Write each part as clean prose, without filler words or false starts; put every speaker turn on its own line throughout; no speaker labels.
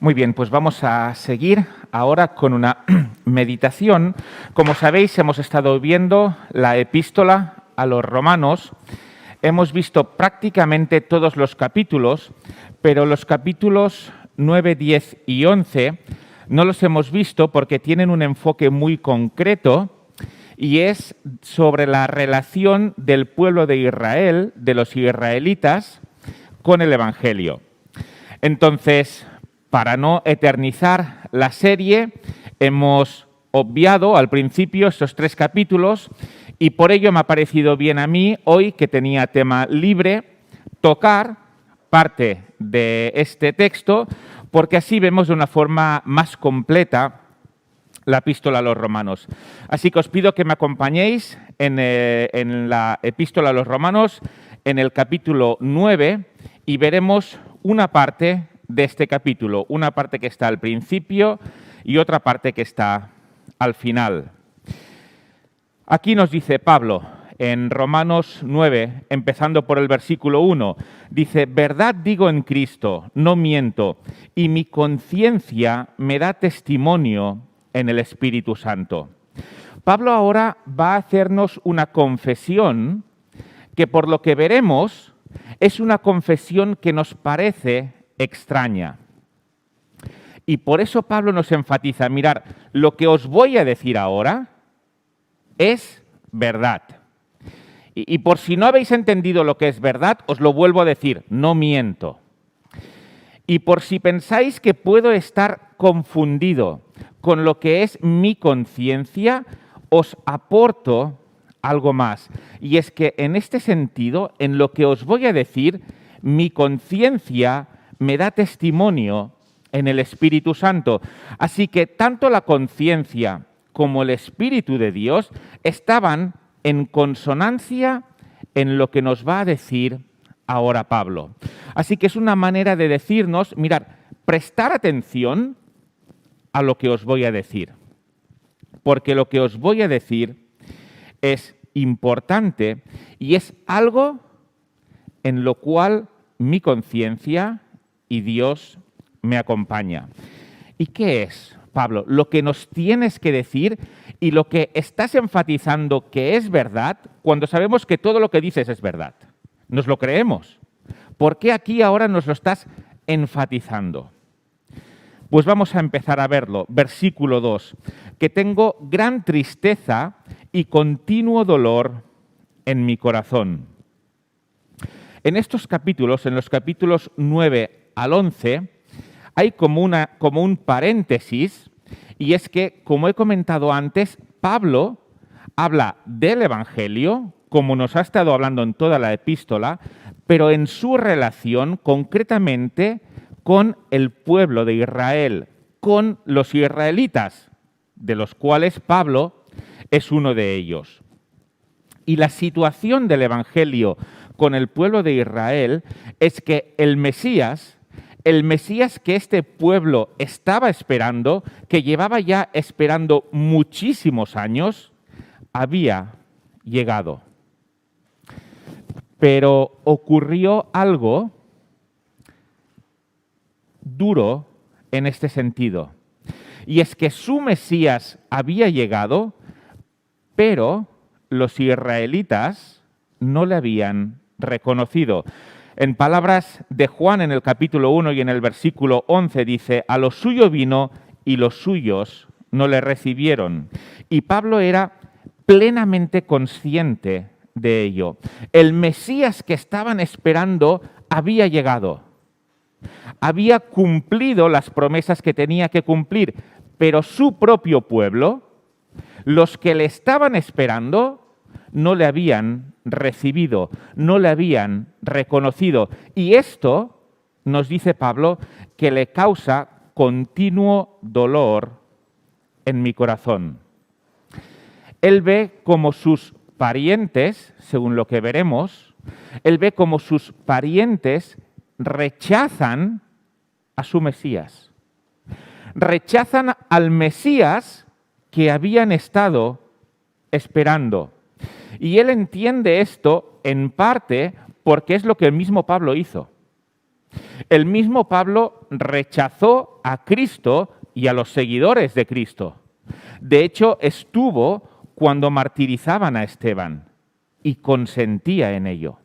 Muy bien, pues vamos a seguir ahora con una meditación. Como sabéis, hemos estado viendo la epístola a los romanos. Hemos visto prácticamente todos los capítulos, pero los capítulos 9, 10 y 11 no los hemos visto porque tienen un enfoque muy concreto y es sobre la relación del pueblo de Israel, de los israelitas, con el Evangelio. Entonces, para no eternizar la serie, hemos obviado al principio estos 3 capítulos y por ello me ha parecido bien a mí, hoy que tenía tema libre, tocar parte de este texto, porque así vemos de una forma más completa la epístola a los romanos. Así que os pido que me acompañéis en la epístola a los romanos, en el capítulo 9, y veremos una parte de este capítulo, una parte que está al principio y otra parte que está al final. Aquí nos dice Pablo, en Romanos 9, empezando por el versículo 1, dice: «Verdad digo en Cristo, no miento, y mi conciencia me da testimonio en el Espíritu Santo». Pablo ahora va a hacernos una confesión que, por lo que veremos, es una confesión que nos parece extraña. Y por eso Pablo nos enfatiza: mirad, lo que os voy a decir ahora es verdad. Y por si no habéis entendido lo que es verdad, os lo vuelvo a decir, no miento. Y por si pensáis que puedo estar confundido con lo que es mi conciencia, os aporto algo más. Y es que en este sentido, en lo que os voy a decir, mi conciencia me da testimonio en el Espíritu Santo. Así que tanto la conciencia como el Espíritu de Dios estaban en consonancia en lo que nos va a decir ahora Pablo. Así que es una manera de decirnos, mirad, prestar atención a lo que os voy a decir, porque lo que os voy a decir es importante y es algo en lo cual mi conciencia y Dios me acompaña. ¿Y qué es, Pablo? Lo que nos tienes que decir y lo que estás enfatizando que es verdad cuando sabemos que todo lo que dices es verdad. ¿Nos lo creemos? ¿Por qué aquí ahora nos lo estás enfatizando? Pues vamos a empezar a verlo. Versículo 2. Que tengo gran tristeza y continuo dolor en mi corazón. En estos capítulos, en los capítulos 9 al 11, hay como un paréntesis, y es que, como he comentado antes, Pablo habla del Evangelio, como nos ha estado hablando en toda la epístola, pero en su relación concretamente con el pueblo de Israel, con los israelitas, de los cuales Pablo es uno de ellos. Y la situación del Evangelio con el pueblo de Israel es que el Mesías que este pueblo estaba esperando, que llevaba ya esperando muchísimos años, había llegado. Pero ocurrió algo duro en este sentido. Y es que su Mesías había llegado, pero los israelitas no le habían reconocido. En palabras de Juan en el capítulo 1 y en el versículo 11 dice: «A lo suyo vino y los suyos no le recibieron». Y Pablo era plenamente consciente de ello. El Mesías que estaban esperando había llegado. Había cumplido las promesas que tenía que cumplir, pero su propio pueblo, los que le estaban esperando, no le habían recibido, no le habían reconocido. Y esto, nos dice Pablo, que le causa continuo dolor en mi corazón. Él ve como sus parientes, según lo que veremos, él ve como sus parientes rechazan a su Mesías. Rechazan al Mesías que habían estado esperando. Y él entiende esto en parte porque es lo que el mismo Pablo hizo. El mismo Pablo rechazó a Cristo y a los seguidores de Cristo. De hecho, estuvo cuando martirizaban a Esteban y consentía en ello.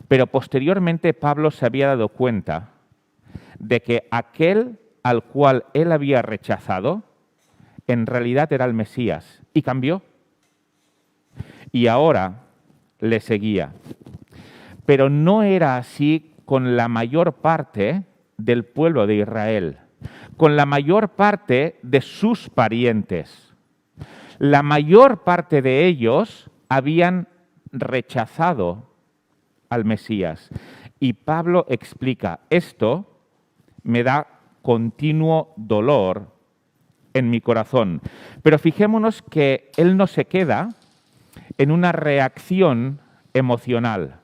Pero posteriormente Pablo se había dado cuenta de que aquel al cual él había rechazado en realidad era el Mesías y cambió. Y ahora le seguía. Pero no era así con la mayor parte del pueblo de Israel, con la mayor parte de sus parientes. La mayor parte de ellos habían rechazado al Mesías. Y Pablo explica, esto me da continuo dolor en mi corazón. Pero fijémonos que él no se queda en una reacción emocional.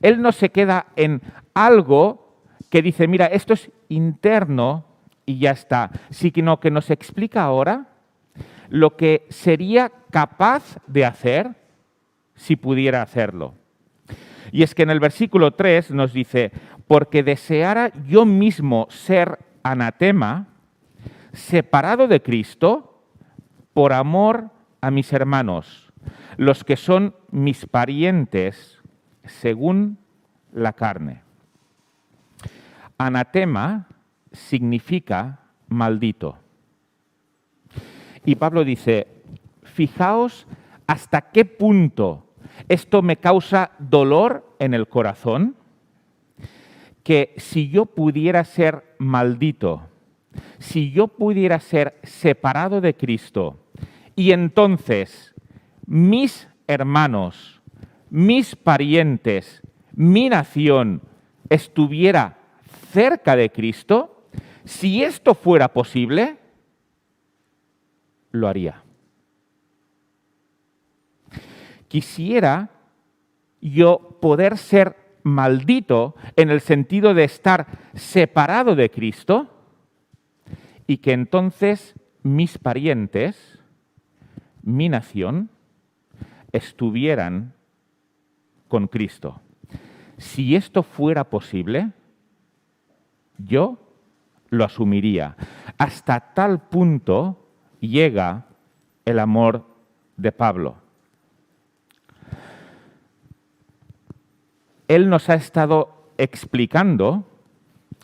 Él no se queda en algo que dice, mira, esto es interno y ya está, sino que nos explica ahora lo que sería capaz de hacer si pudiera hacerlo. Y es que en el versículo 3 nos dice, porque deseara yo mismo ser anatema, separado de Cristo, por amor a mis hermanos, los que son mis parientes según la carne. Anatema significa maldito. Y Pablo dice, fijaos hasta qué punto esto me causa dolor en el corazón, que si yo pudiera ser maldito, si yo pudiera ser separado de Cristo, y entonces mis hermanos, mis parientes, mi nación estuviera cerca de Cristo, si esto fuera posible, lo haría. Quisiera yo poder ser maldito en el sentido de estar separado de Cristo y que entonces mis parientes, mi nación, estuvieran con Cristo. Si esto fuera posible, yo lo asumiría. Hasta tal punto llega el amor de Pablo. Él nos ha estado explicando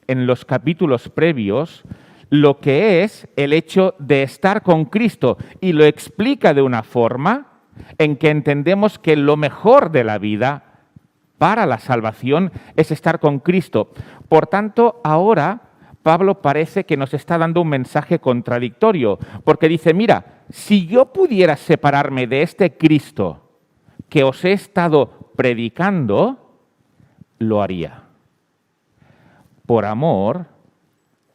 en los capítulos previos lo que es el hecho de estar con Cristo y lo explica de una forma en que entendemos que lo mejor de la vida para la salvación es estar con Cristo. Por tanto, ahora Pablo parece que nos está dando un mensaje contradictorio, porque dice, mira, si yo pudiera separarme de este Cristo que os he estado predicando, lo haría, por amor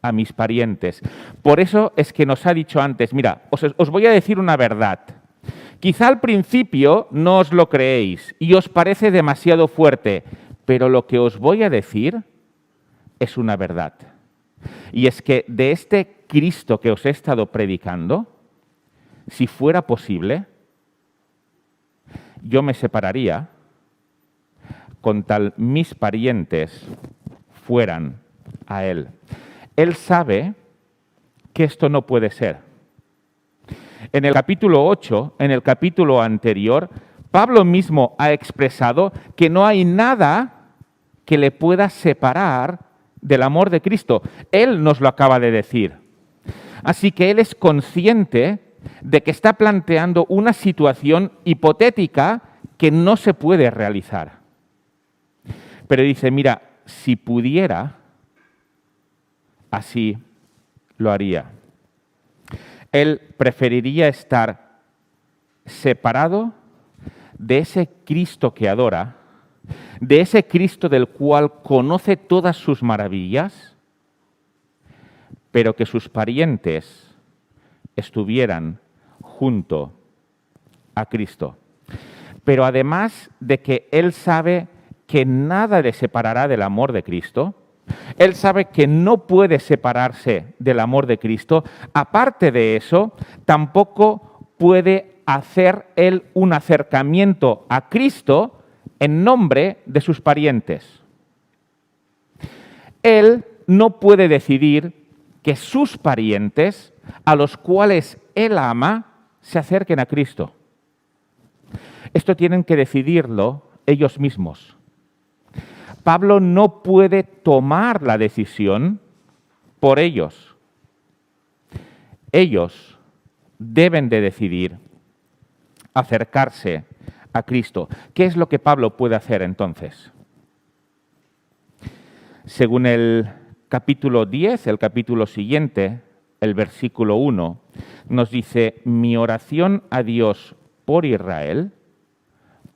a mis parientes. Por eso es que nos ha dicho antes, mira, os voy a decir una verdad. Quizá al principio no os lo creéis y os parece demasiado fuerte, pero lo que os voy a decir es una verdad. Y es que de este Cristo que os he estado predicando, si fuera posible, yo me separaría con tal mis parientes fueran a Él. Él sabe que esto no puede ser. En el capítulo 8, en el capítulo anterior, Pablo mismo ha expresado que no hay nada que le pueda separar del amor de Cristo. Él nos lo acaba de decir. Así que él es consciente de que está planteando una situación hipotética que no se puede realizar. Pero dice, mira, si pudiera, así lo haría. Él preferiría estar separado de ese Cristo que adora, de ese Cristo del cual conoce todas sus maravillas, pero que sus parientes estuvieran junto a Cristo. Pero además de que él sabe que nada le separará del amor de Cristo, él sabe que no puede separarse del amor de Cristo. Aparte de eso, tampoco puede hacer él un acercamiento a Cristo en nombre de sus parientes. Él no puede decidir que sus parientes, a los cuales Él ama, se acerquen a Cristo. Esto tienen que decidirlo ellos mismos. Pablo no puede tomar la decisión por ellos. Ellos deben de decidir acercarse a Cristo. ¿Qué es lo que Pablo puede hacer entonces? Según el capítulo 10, el capítulo siguiente, el versículo 1, nos dice: mi oración a Dios por Israel,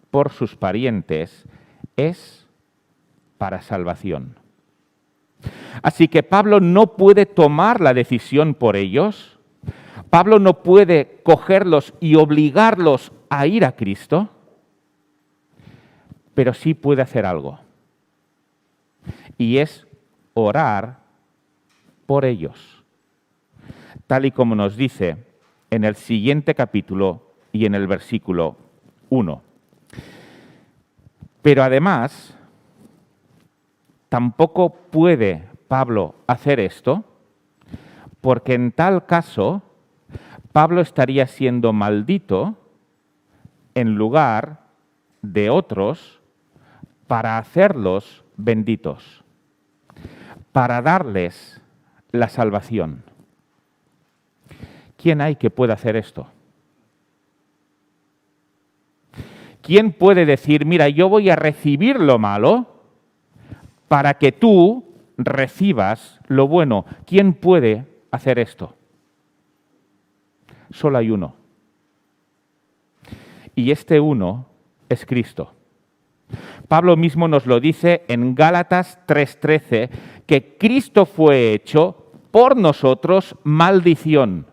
por sus parientes, es para salvación. Así que Pablo no puede tomar la decisión por ellos. Pablo no puede cogerlos y obligarlos a ir a Cristo, pero sí puede hacer algo. Y es orar por ellos, tal y como nos dice en el siguiente capítulo y en el versículo 1. Pero además, tampoco puede Pablo hacer esto, porque en tal caso Pablo estaría siendo maldito en lugar de otros para hacerlos benditos, para darles la salvación. ¿Quién hay que pueda hacer esto? ¿Quién puede decir: mira, yo voy a recibir lo malo para que tú recibas lo bueno? ¿Quién puede hacer esto? Solo hay uno. Y este uno es Cristo. Pablo mismo nos lo dice en Gálatas 3:13, que Cristo fue hecho por nosotros maldición,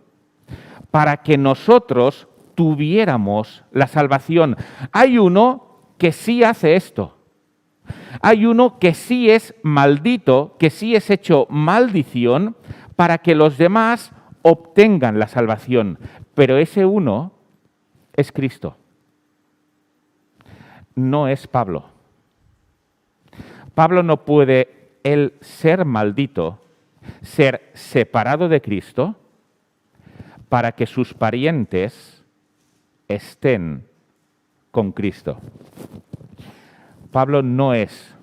para que nosotros tuviéramos la salvación. Hay uno que sí hace esto. Hay uno que sí es maldito, que sí es hecho maldición, para que los demás obtengan la salvación. Pero ese uno es Cristo. No es Pablo. Pablo no puede, él, ser maldito, ser separado de Cristo, para que sus parientes estén con Cristo. Pablo no es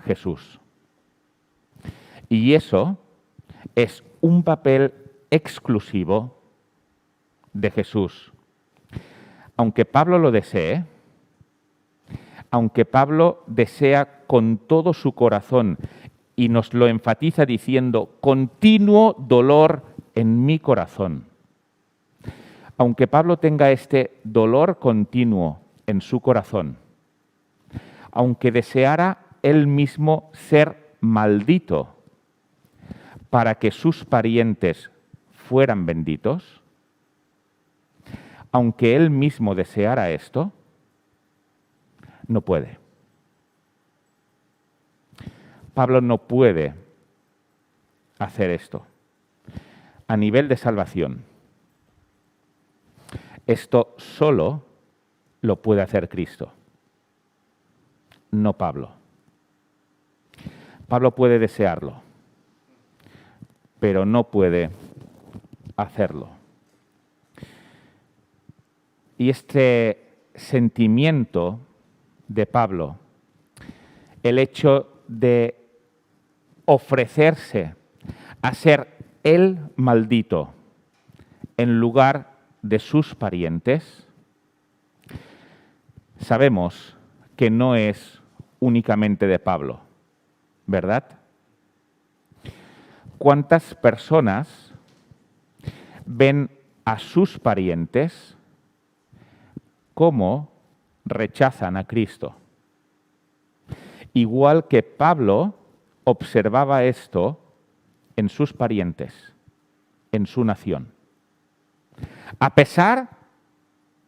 Jesús. Y eso es un papel exclusivo de Jesús. Aunque Pablo lo desee, aunque Pablo desea con todo su corazón, y nos lo enfatiza diciendo: continuo dolor en mi corazón. Aunque Pablo tenga este dolor continuo en su corazón, aunque deseara él mismo ser maldito para que sus parientes fueran benditos, aunque él mismo deseara esto, no puede. Pablo no puede hacer esto a nivel de salvación. Esto solo lo puede hacer Cristo, no Pablo. Pablo puede desearlo, pero no puede hacerlo. Y este sentimiento de Pablo, el hecho de ofrecerse a ser el maldito en lugar de sus parientes, sabemos que no es únicamente de Pablo, ¿verdad? ¿Cuántas personas ven a sus parientes cómo rechazan a Cristo? Igual que Pablo observaba esto en sus parientes, en su nación. A pesar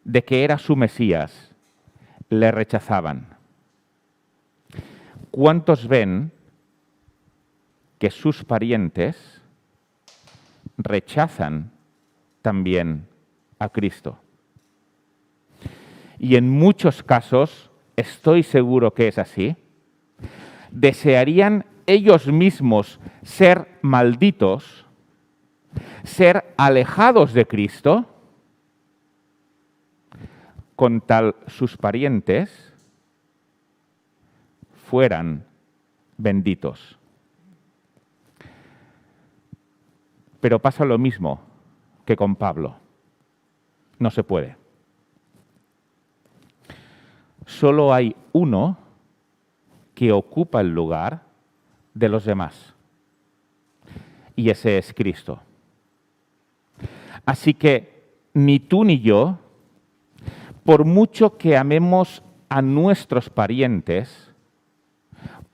de que era su Mesías, le rechazaban. ¿Cuántos ven que sus parientes rechazan también a Cristo? Y en muchos casos, estoy seguro que es así, desearían ellos mismos ser malditos, ser alejados de Cristo, con tal sus parientes fueran benditos. Pero pasa lo mismo que con Pablo. No se puede. Solo hay uno que ocupa el lugar de los demás. Y ese es Cristo. Así que ni tú ni yo, por mucho que amemos a nuestros parientes,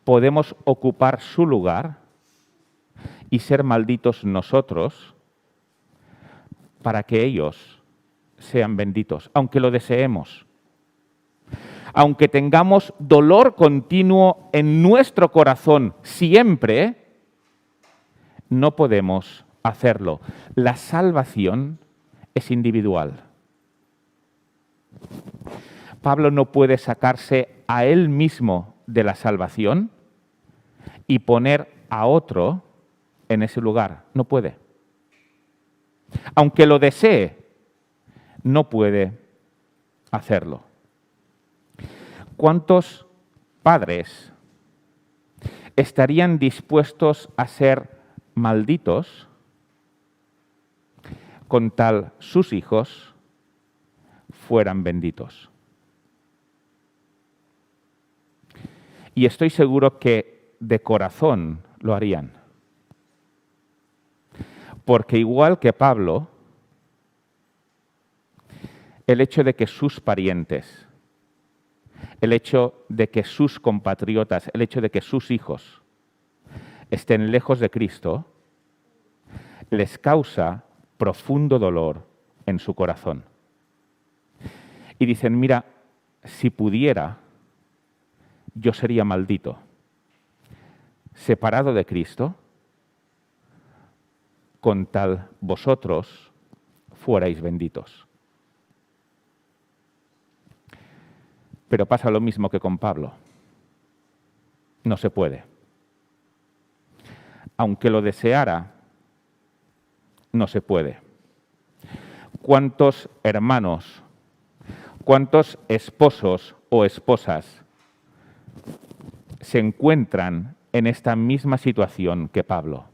podemos ocupar su lugar y ser malditos nosotros para que ellos sean benditos, aunque lo deseemos. Aunque tengamos dolor continuo en nuestro corazón siempre, no podemos hacerlo. La salvación es individual. Pablo no puede sacarse a él mismo de la salvación y poner a otro en ese lugar. No puede. Aunque lo desee, no puede hacerlo. ¿Cuántos padres estarían dispuestos a ser malditos con tal sus hijos fueran benditos? Y estoy seguro que de corazón lo harían. Porque igual que Pablo, el hecho de que sus parientes, el hecho de que sus compatriotas, el hecho de que sus hijos estén lejos de Cristo, les causa profundo dolor en su corazón. Y dicen, mira, si pudiera, yo sería maldito, separado de Cristo, con tal vosotros fuerais benditos. Pero pasa lo mismo que con Pablo. No se puede. Aunque lo deseara, no se puede. ¿Cuántos hermanos, cuántos esposos o esposas se encuentran en esta misma situación que Pablo?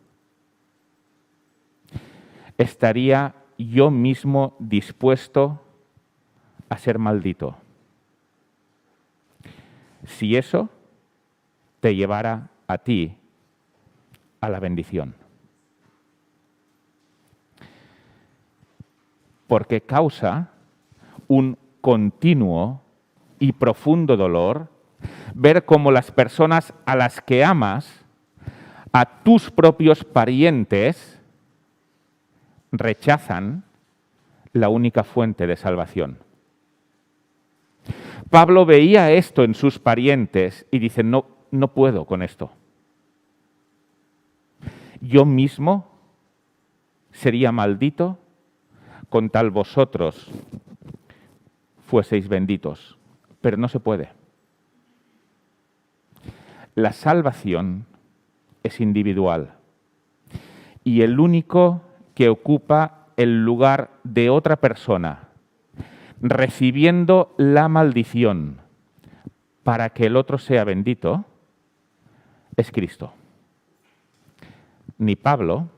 ¿Estaría yo mismo dispuesto a ser maldito si eso te llevara a ti a la bendición? Porque causa un continuo y profundo dolor ver cómo las personas a las que amas, a tus propios parientes, rechazan la única fuente de salvación. Pablo veía esto en sus parientes y dice, no puedo con esto. Yo mismo sería maldito con tal vosotros fueseis benditos, pero no se puede. La salvación es individual y el único que ocupa el lugar de otra persona, recibiendo la maldición para que el otro sea bendito, es Cristo. Ni Pablo,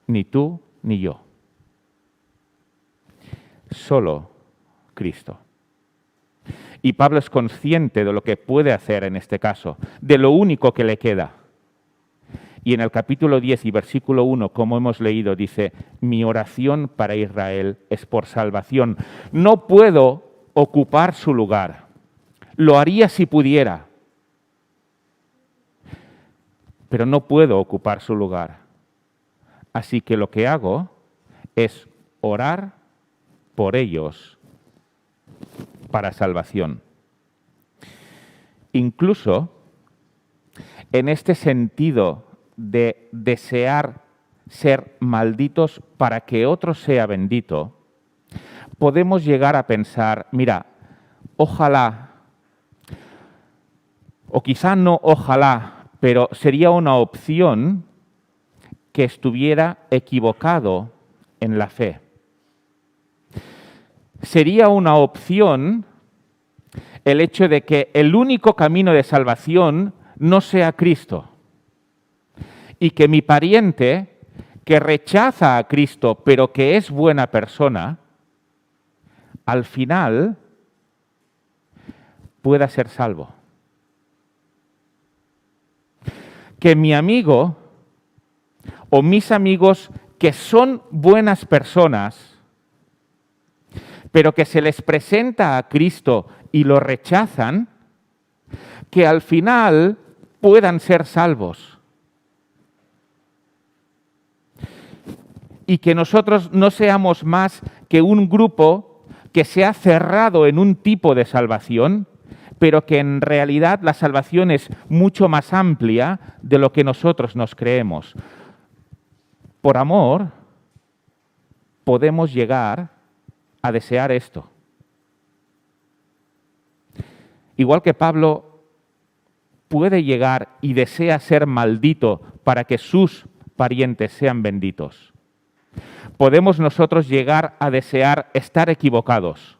ni tú, ni yo. Solo Cristo. Y Pablo es consciente de lo que puede hacer en este caso, de lo único que le queda. Y en el capítulo 10 y versículo 1, como hemos leído, dice, mi oración para Israel es por salvación. No puedo ocupar su lugar. Lo haría si pudiera. Pero no puedo ocupar su lugar. Así que lo que hago es orar por ellos para salvación. Incluso en este sentido de desear ser malditos para que otro sea bendito, podemos llegar a pensar, mira, ojalá, o quizá no ojalá, pero sería una opción que estuviera equivocado en la fe. Sería una opción el hecho de que el único camino de salvación no sea Cristo y que mi pariente, que rechaza a Cristo pero que es buena persona, al final pueda ser salvo. Que mi amigo o mis amigos que son buenas personas, pero que se les presenta a Cristo y lo rechazan, que al final puedan ser salvos. Y que nosotros no seamos más que un grupo que se ha cerrado en un tipo de salvación, pero que en realidad la salvación es mucho más amplia de lo que nosotros nos creemos. Por amor, podemos llegar a desear esto. Igual que Pablo puede llegar y desea ser maldito para que sus parientes sean benditos, podemos nosotros llegar a desear estar equivocados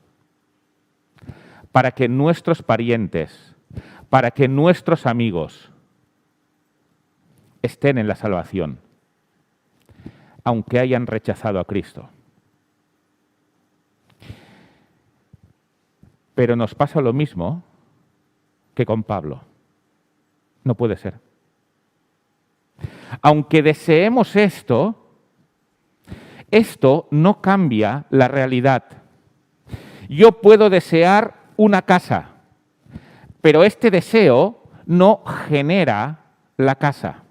para que nuestros parientes, para que nuestros amigos estén en la salvación, aunque hayan rechazado a Cristo. Pero nos pasa lo mismo que con Pablo. No puede ser. Aunque deseemos esto no cambia la realidad. Yo puedo desear una casa, pero este deseo no genera la casa.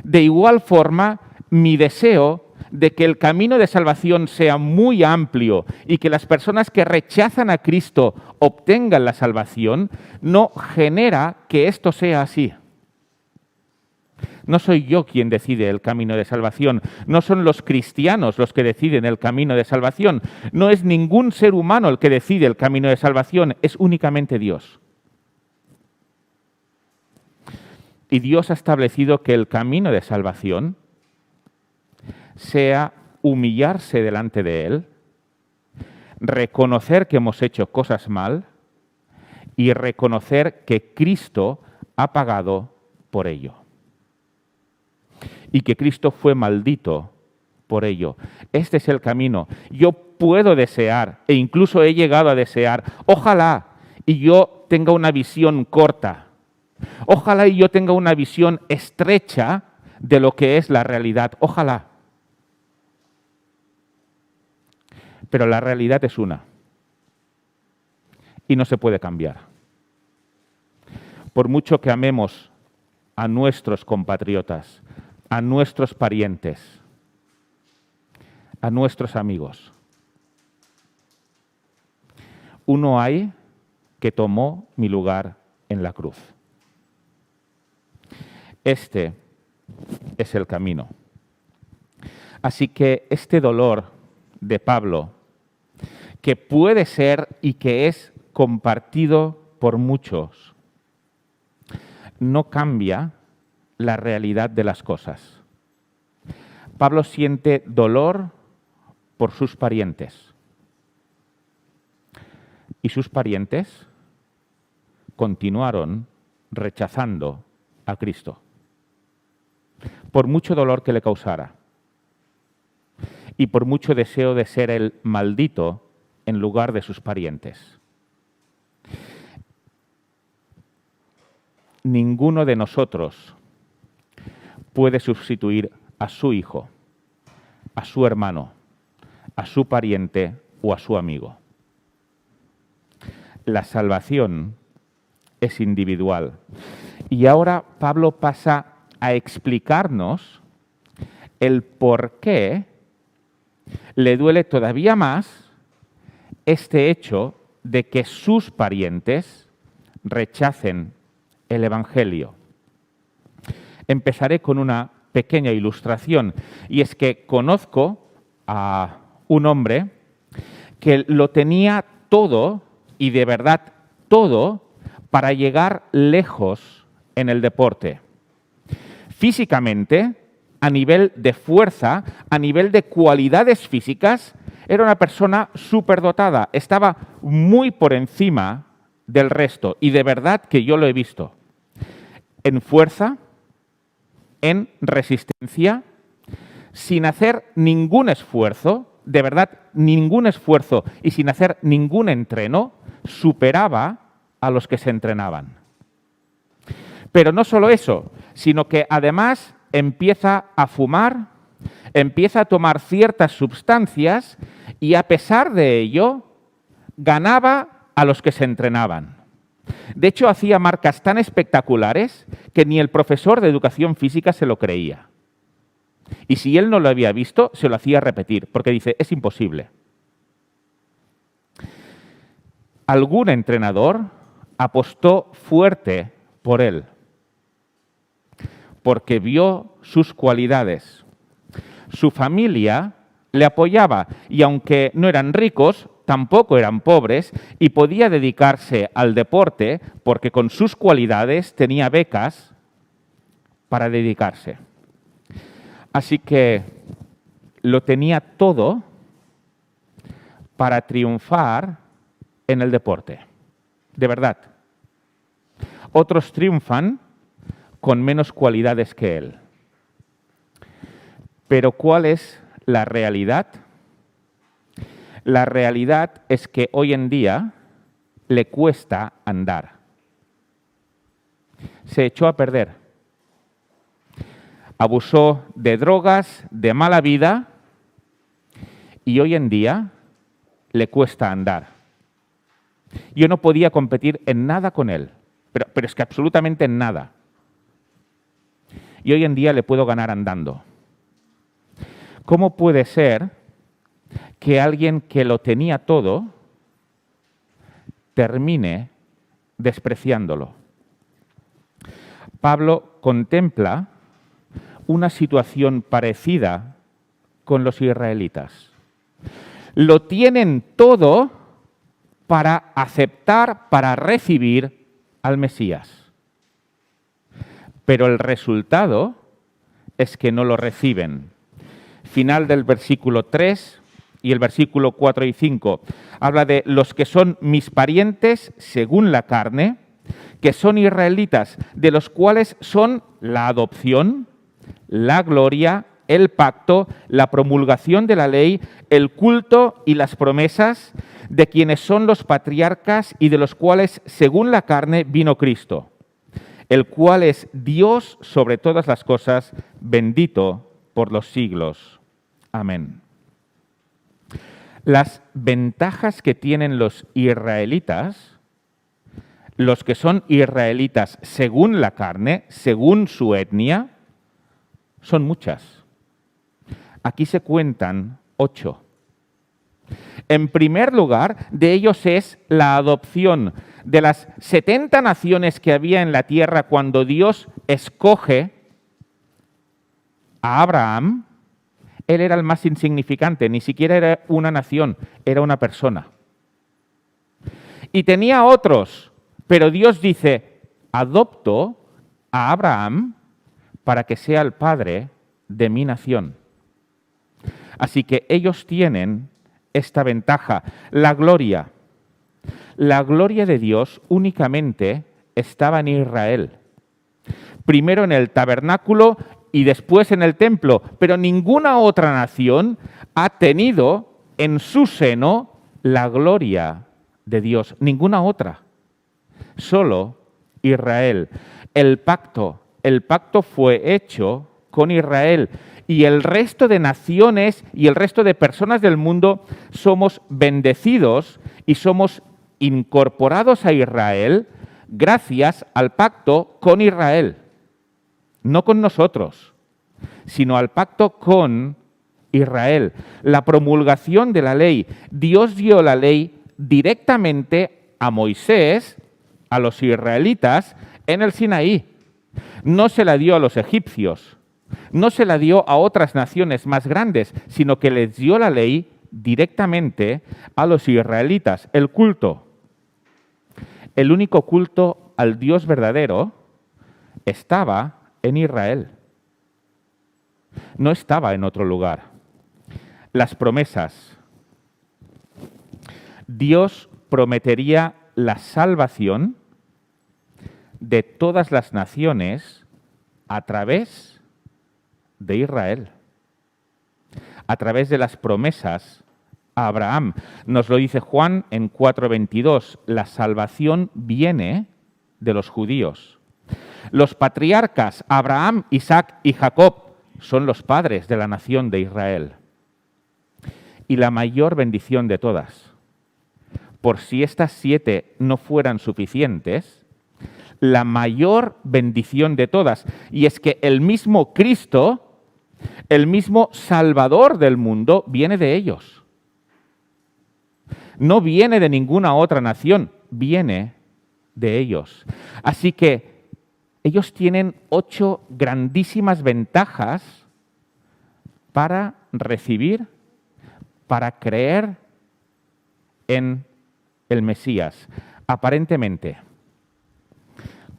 De igual forma, mi deseo de que el camino de salvación sea muy amplio y que las personas que rechazan a Cristo obtengan la salvación, no genera que esto sea así. No soy yo quien decide el camino de salvación, no son los cristianos los que deciden el camino de salvación, no es ningún ser humano el que decide el camino de salvación, es únicamente Dios. Y Dios ha establecido que el camino de salvación sea humillarse delante de Él, reconocer que hemos hecho cosas mal y reconocer que Cristo ha pagado por ello. Y que Cristo fue maldito por ello. Este es el camino. Yo puedo desear, e incluso he llegado a desear, ojalá y yo tenga una visión corta, ojalá y yo tenga una visión estrecha de lo que es la realidad, ojalá. Pero la realidad es una y no se puede cambiar. Por mucho que amemos a nuestros compatriotas, a nuestros parientes, a nuestros amigos, uno hay que tomó mi lugar en la cruz. Este es el camino. Así que este dolor de Pablo, que puede ser y que es compartido por muchos, no cambia la realidad de las cosas. Pablo siente dolor por sus parientes. Y sus parientes continuaron rechazando a Cristo, por mucho dolor que le causara y por mucho deseo de ser el maldito en lugar de sus parientes. Ninguno de nosotros puede sustituir a su hijo, a su hermano, a su pariente o a su amigo. La salvación es individual. Y ahora Pablo pasa a explicarnos el por qué le duele todavía más este hecho de que sus parientes rechacen el Evangelio. Empezaré con una pequeña ilustración, y es que conozco a un hombre que lo tenía todo, y de verdad todo, para llegar lejos en el deporte. Físicamente, a nivel de fuerza, a nivel de cualidades físicas, era una persona superdotada, estaba muy por encima del resto, y de verdad que yo lo he visto. En fuerza, en resistencia, sin hacer ningún esfuerzo, de verdad ningún esfuerzo, y sin hacer ningún entreno, superaba a los que se entrenaban. Pero no solo eso, sino que además empieza a fumar, empieza a tomar ciertas sustancias y a pesar de ello ganaba a los que se entrenaban. De hecho, hacía marcas tan espectaculares que ni el profesor de educación física se lo creía. Y si él no lo había visto, se lo hacía repetir, porque dice, es imposible. Algún entrenador apostó fuerte por él, porque vio sus cualidades. Su familia le apoyaba y aunque no eran ricos, tampoco eran pobres y podía dedicarse al deporte porque con sus cualidades tenía becas para dedicarse. Así que lo tenía todo para triunfar en el deporte. De verdad. Otros triunfan con menos cualidades que él. Pero ¿cuál es la realidad? La realidad es que hoy en día le cuesta andar. Se echó a perder. Abusó de drogas, de mala vida, y hoy en día le cuesta andar. Yo no podía competir en nada con él, pero es que absolutamente en nada. Y hoy en día le puedo ganar andando. ¿Cómo puede ser que alguien que lo tenía todo termine despreciándolo? Pablo contempla una situación parecida con los israelitas. Lo tienen todo para aceptar, para recibir al Mesías. Pero el resultado es que no lo reciben. Final del versículo 3 y el versículo 4 y 5 habla de los que son mis parientes según la carne, que son israelitas, de los cuales son la adopción, la gloria, el pacto, la promulgación de la ley, el culto y las promesas, de quienes son los patriarcas y de los cuales, según la carne, vino Cristo, el cual es Dios sobre todas las cosas, bendito por los siglos. Amén. Las ventajas que tienen los israelitas, los que son israelitas según la carne, según su etnia, son muchas. Aquí se cuentan 8. En primer lugar, de ellos es la adopción. De las 70 naciones que había en la tierra cuando Dios escoge a Abraham, él era el más insignificante, ni siquiera era una nación, era una persona. Y tenía otros, pero Dios dice, adopto a Abraham para que sea el padre de mi nación. Así que ellos tienen esta ventaja, la gloria. La gloria de Dios únicamente estaba en Israel. Primero en el tabernáculo y después en el templo, pero ninguna otra nación ha tenido en su seno la gloria de Dios, ninguna otra. Solo Israel. El pacto fue hecho con Israel y el resto de naciones y el resto de personas del mundo somos bendecidos y somos incorporados a Israel gracias al pacto con Israel. No con nosotros, sino al pacto con Israel. La promulgación de la ley. Dios dio la ley directamente a Moisés, a los israelitas, en el Sinaí. No se la dio a los egipcios, no se la dio a otras naciones más grandes, sino que les dio la ley directamente a los israelitas. El culto. El único culto al Dios verdadero estaba en Israel. No estaba en otro lugar. Las promesas. Dios prometería la salvación de todas las naciones a través de Israel, a través de las promesas a Abraham. Nos lo dice Juan en 4:22, la salvación viene de los judíos. Los patriarcas Abraham, Isaac y Jacob son los padres de la nación de Israel. Y la mayor bendición de todas, por si estas 7 no fueran suficientes, la mayor bendición de todas, y es que el mismo Cristo, el mismo Salvador del mundo, viene de ellos. No viene de ninguna otra nación, viene de ellos. Así que ellos tienen 8 grandísimas ventajas para recibir, para creer en el Mesías. Aparentemente,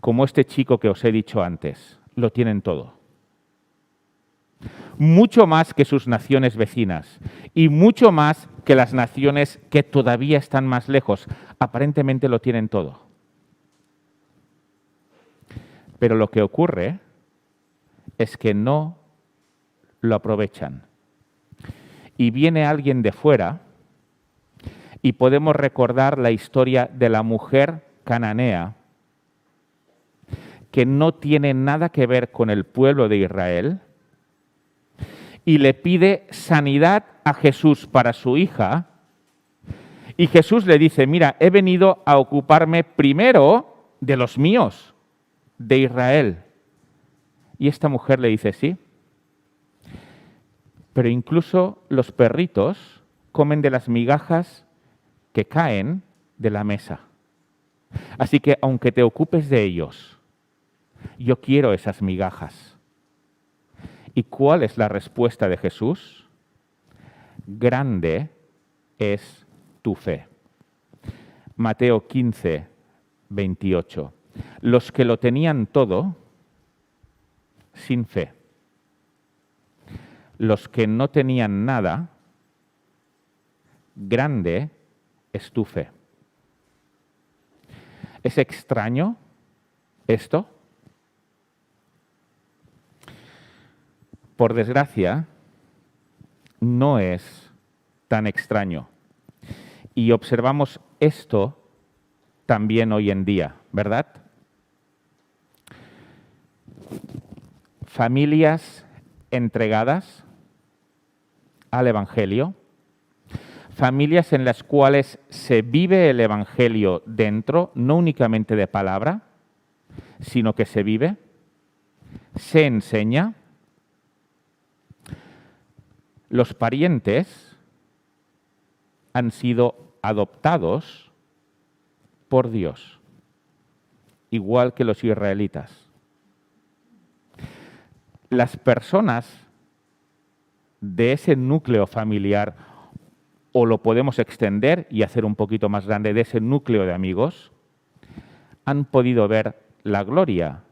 como este chico que os he dicho antes, lo tienen todo. Mucho más que sus naciones vecinas y mucho más que las naciones que todavía están más lejos. Aparentemente lo tienen todo. Pero lo que ocurre es que no lo aprovechan. Y viene alguien de fuera y podemos recordar la historia de la mujer cananea que no tiene nada que ver con el pueblo de Israel y le pide sanidad a Jesús para su hija. Y Jesús le dice, mira, he venido a ocuparme primero de los míos, de Israel. Y esta mujer le dice, sí, pero incluso los perritos comen de las migajas que caen de la mesa. Así que aunque te ocupes de ellos, yo quiero esas migajas. ¿Y cuál es la respuesta de Jesús? Grande es tu fe. Mateo 15, 28. Los que lo tenían todo, sin fe. Los que no tenían nada, grande es tu fe. ¿Es extraño esto? Por desgracia, no es tan extraño. Y observamos esto también hoy en día, ¿verdad? Familias entregadas al Evangelio, familias en las cuales se vive el Evangelio dentro, no únicamente de palabra, sino que se vive, se enseña. Los parientes han sido adoptados por Dios, igual que los israelitas. Las personas de ese núcleo familiar, o lo podemos extender y hacer un poquito más grande, de ese núcleo de amigos, han podido ver la gloria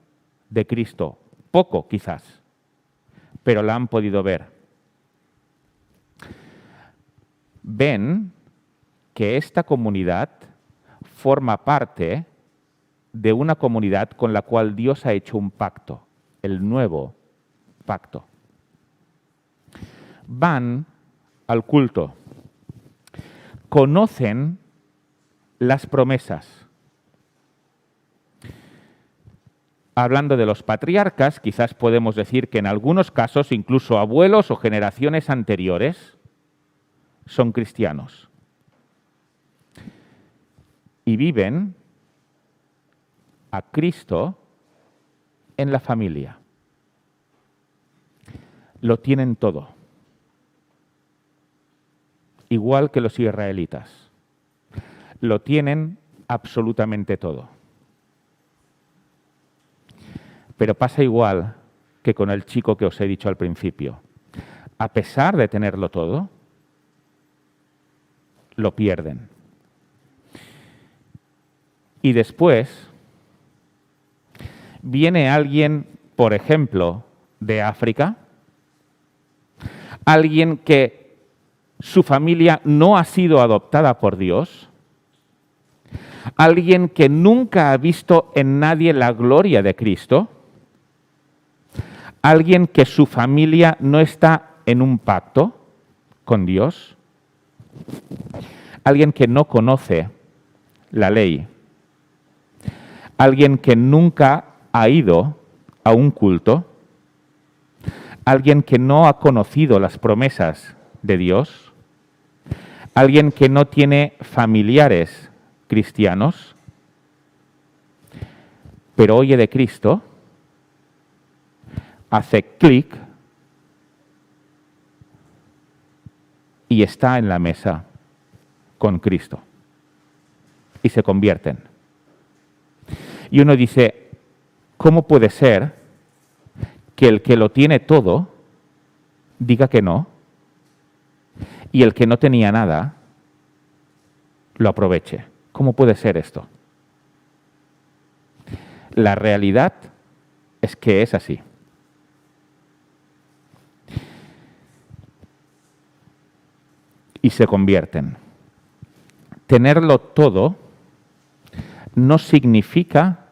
de Cristo, poco quizás, pero la han podido ver. Ven que esta comunidad forma parte de una comunidad con la cual Dios ha hecho un pacto, el nuevo pacto. Van al culto, conocen las promesas. Hablando de los patriarcas, quizás podemos decir que en algunos casos, incluso abuelos o generaciones anteriores, son cristianos. Y viven a Cristo en la familia. Lo tienen todo. Igual que los israelitas. Lo tienen absolutamente todo. Pero pasa igual que con el chico que os he dicho al principio. A pesar de tenerlo todo, lo pierden. Y después viene alguien, por ejemplo, de África, alguien que su familia no ha sido adoptada por Dios, alguien que nunca ha visto en nadie la gloria de Cristo, alguien que su familia no está en un pacto con Dios, alguien que no conoce la ley, alguien que nunca ha ido a un culto, alguien que no ha conocido las promesas de Dios, alguien que no tiene familiares cristianos, pero oye de Cristo, hace clic y está en la mesa con Cristo y se convierten. Y uno dice, ¿cómo puede ser que el que lo tiene todo diga que no y el que no tenía nada lo aproveche? ¿Cómo puede ser esto? La realidad es que es así. Y se convierten. Tenerlo todo no significa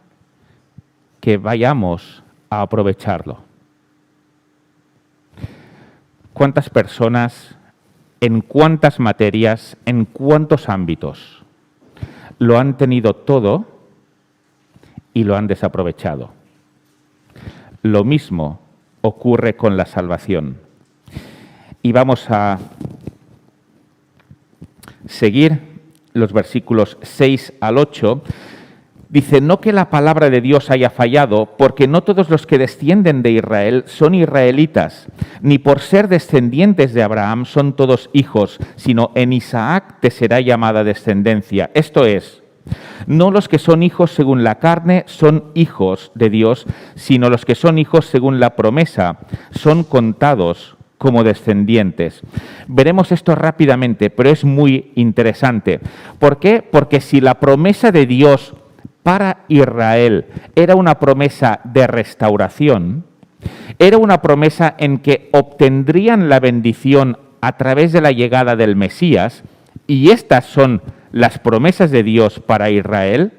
que vayamos a aprovecharlo. ¿Cuántas personas, en cuántas materias, en cuántos ámbitos lo han tenido todo y lo han desaprovechado? Lo mismo ocurre con la salvación. Y vamos a seguir los versículos 6 al 8. Dice, no que la palabra de Dios haya fallado, porque no todos los que descienden de Israel son israelitas, ni por ser descendientes de Abraham son todos hijos, sino en Isaac te será llamada descendencia. Esto es, no los que son hijos según la carne son hijos de Dios, sino los que son hijos según la promesa, son contados como descendientes. Veremos esto rápidamente, pero es muy interesante. ¿Por qué? Porque si la promesa de Dios para Israel era una promesa de restauración, era una promesa en que obtendrían la bendición a través de la llegada del Mesías, y estas son las promesas de Dios para Israel.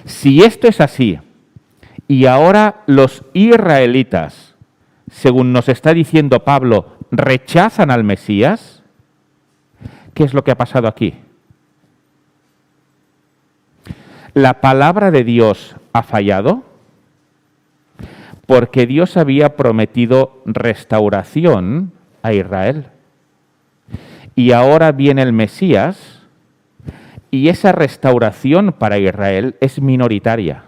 Si esto es así, y ahora los israelitas, según nos está diciendo Pablo, rechazan al Mesías, ¿qué es lo que ha pasado aquí? ¿La palabra de Dios ha fallado? Porque Dios había prometido restauración a Israel. Y ahora viene el Mesías y esa restauración para Israel es minoritaria.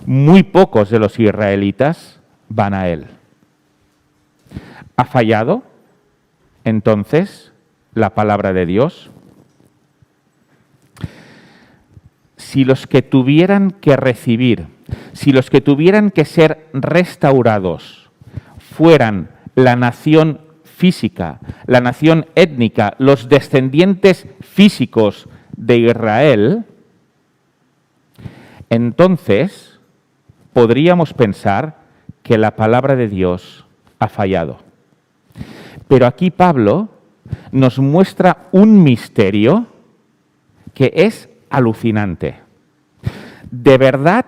Muy pocos de los israelitas van a él. ¿Ha fallado entonces la palabra de Dios? Si los que tuvieran que recibir, si los que tuvieran que ser restaurados fueran la nación física, la nación étnica, los descendientes físicos de Israel, entonces podríamos pensar que la palabra de Dios ha fallado. Pero aquí Pablo nos muestra un misterio que es alucinante. De verdad,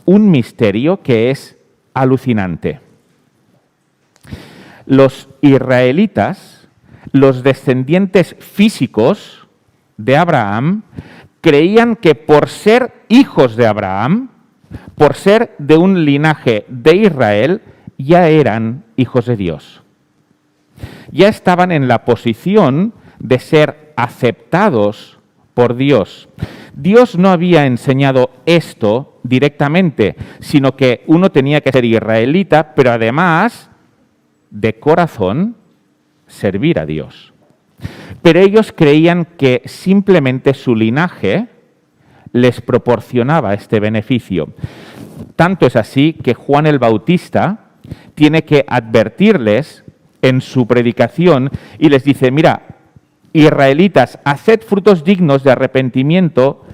un misterio que es alucinante. Los israelitas, los descendientes físicos de Abraham, creían que por ser hijos de Abraham, por ser de un linaje de Israel, ya eran hijos de Dios. Ya estaban en la posición de ser aceptados por Dios. Dios no había enseñado esto directamente, sino que uno tenía que ser israelita, pero además, de corazón, servir a Dios. Pero ellos creían que simplemente su linaje les proporcionaba este beneficio. Tanto es así que Juan el Bautista tiene que advertirles en su predicación y les dice, mira, israelitas, haced frutos dignos de arrepentimiento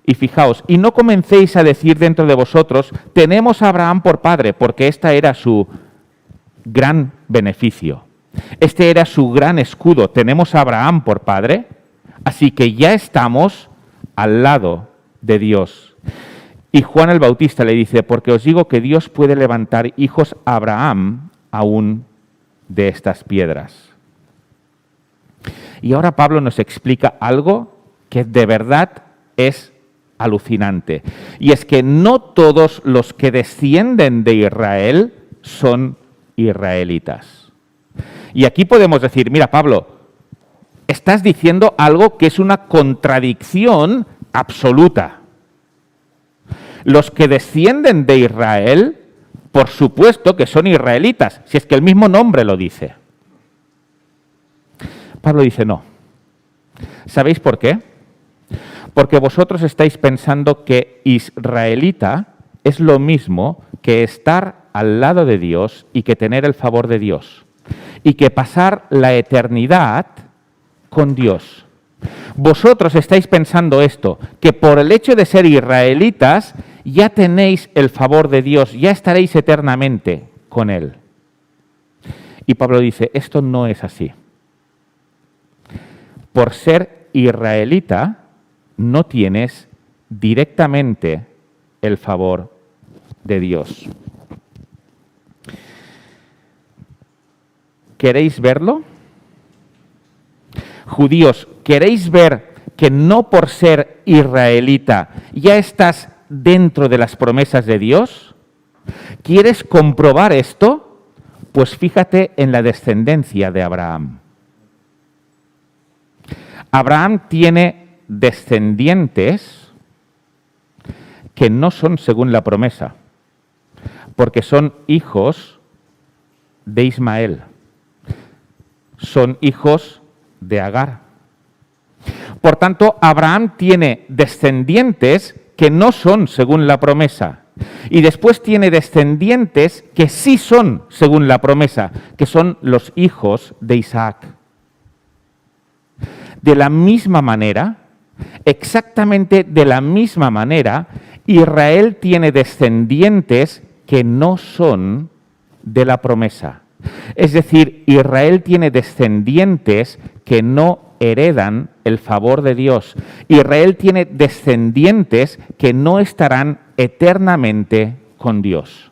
Y fijaos, y no comencéis a decir dentro de vosotros, tenemos a Abraham por padre, porque este era su gran beneficio. Este era su gran escudo. Tenemos a Abraham por padre, así que ya estamos al lado de Dios. Y Juan el Bautista le dice, porque os digo que Dios puede levantar hijos a Abraham aún de estas piedras. Y ahora Pablo nos explica algo que de verdad es alucinante. Y es que no todos los que descienden de Israel son israelitas. Y aquí podemos decir, mira Pablo, estás diciendo algo que es una contradicción absoluta. Los que descienden de Israel, por supuesto que son israelitas, si es que el mismo nombre lo dice. Pablo dice no. ¿Sabéis por qué? Porque vosotros estáis pensando que israelita es lo mismo que estar al lado de Dios y que tener el favor de Dios. Y que pasar la eternidad con Dios. Vosotros estáis pensando esto, que por el hecho de ser israelitas ya tenéis el favor de Dios, ya estaréis eternamente con Él. Y Pablo dice, esto no es así. Por ser israelita, no tienes directamente el favor de Dios. ¿Queréis verlo? Judíos, ¿queréis ver que no por ser israelita ya estás dentro de las promesas de Dios? ¿Quieres comprobar esto? Pues fíjate en la descendencia de Abraham. Abraham tiene descendientes que no son según la promesa, porque son hijos de Ismael, son hijos de Agar. Por tanto, Abraham tiene descendientes que no son según la promesa, y después tiene descendientes que sí son según la promesa, que son los hijos de Isaac. De la misma manera, exactamente de la misma manera, Israel tiene descendientes que no son de la promesa. Es decir, Israel tiene descendientes que no heredan el favor de Dios. Israel tiene descendientes que no estarán eternamente con Dios.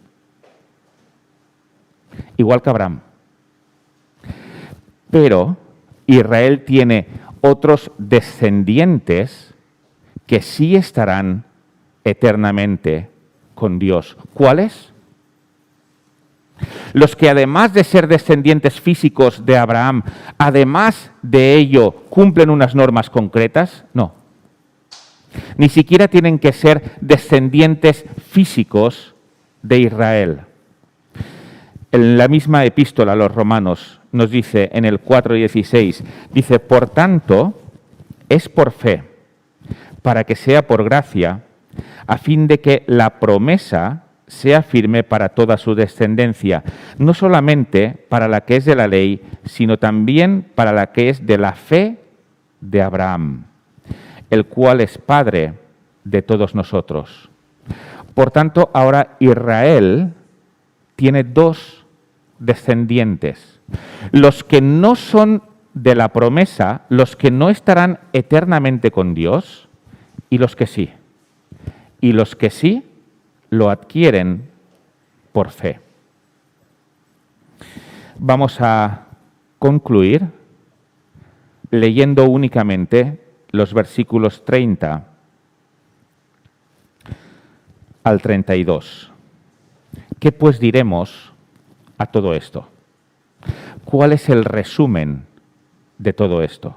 Igual que Abraham. Pero Israel tiene otros descendientes que sí estarán eternamente con Dios. ¿Cuáles? Los que además de ser descendientes físicos de Abraham, además de ello cumplen unas normas concretas, no. Ni siquiera tienen que ser descendientes físicos de Israel. En la misma epístola a los Romanos nos dice en el 4:16, dice, por tanto, es por fe, para que sea por gracia, a fin de que la promesa sea firme para toda su descendencia, no solamente para la que es de la ley, sino también para la que es de la fe de Abraham, el cual es Padre de todos nosotros. Por tanto, ahora Israel tiene dos descendientes. Los que no son de la promesa, los que no estarán eternamente con Dios, y los que sí. Y los que sí lo adquieren por fe. Vamos a concluir leyendo únicamente los versículos 30 al 32. ¿Qué pues diremos a todo esto? ¿Cuál es el resumen de todo esto?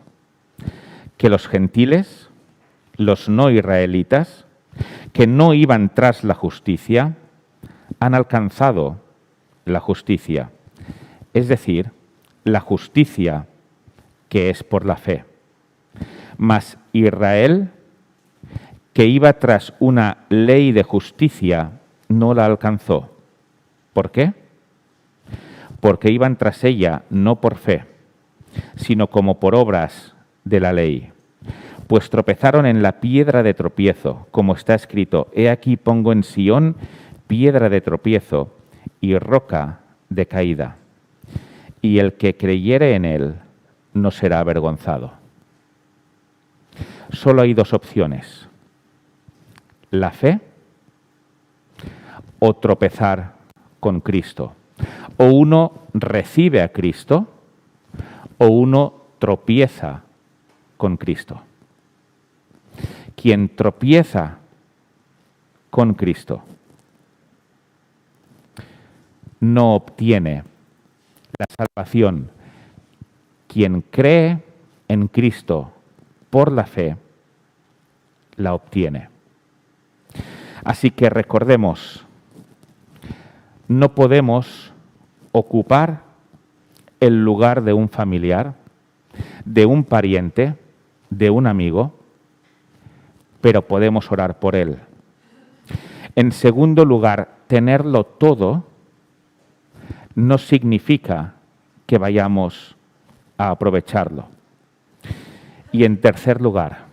Que los gentiles, los no israelitas, que no iban tras la justicia, han alcanzado la justicia, es decir, la justicia que es por la fe. Mas Israel, que iba tras una ley de justicia, no la alcanzó. ¿Por qué? Porque iban tras ella no por fe, sino como por obras de la ley. pues tropezaron en la piedra de tropiezo, como está escrito, he aquí pongo en Sión piedra de tropiezo y roca de caída, y el que creyere en él no será avergonzado. Solo hay dos opciones: la fe o tropezar con Cristo. O uno recibe a Cristo o uno tropieza con Cristo. Quien tropieza con Cristo no obtiene la salvación. Quien cree en Cristo por la fe, la obtiene. Así que recordemos, no podemos ocupar el lugar de un familiar, de un pariente, de un amigo, pero podemos orar por él. En segundo lugar, tenerlo todo no significa que vayamos a aprovecharlo. Y en tercer lugar,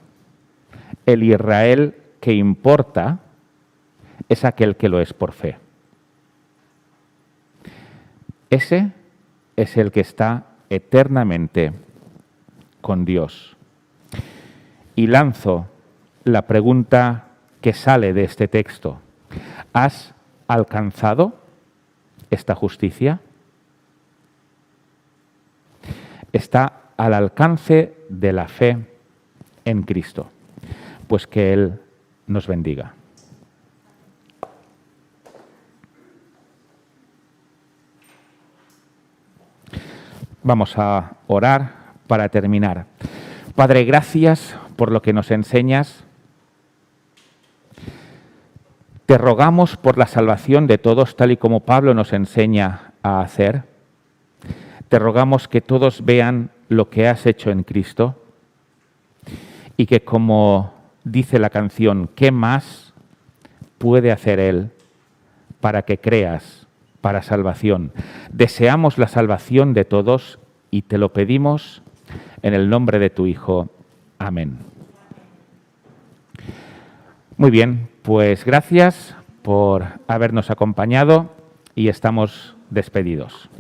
el Israel que importa es aquel que lo es por fe. Ese es el que está eternamente con Dios. Y lanzo la pregunta que sale de este texto. ¿Has alcanzado esta justicia? Está al alcance de la fe en Cristo. Pues que Él nos bendiga. Vamos a orar para terminar. Padre, gracias por lo que nos enseñas. Te rogamos por la salvación de todos, tal y como Pablo nos enseña a hacer. Te rogamos que todos vean lo que has hecho en Cristo y que, como dice la canción, ¿qué más puede hacer Él para que creas para salvación? Deseamos la salvación de todos y te lo pedimos en el nombre de tu Hijo. Amén. Muy bien, pues gracias por habernos acompañado y estamos despedidos.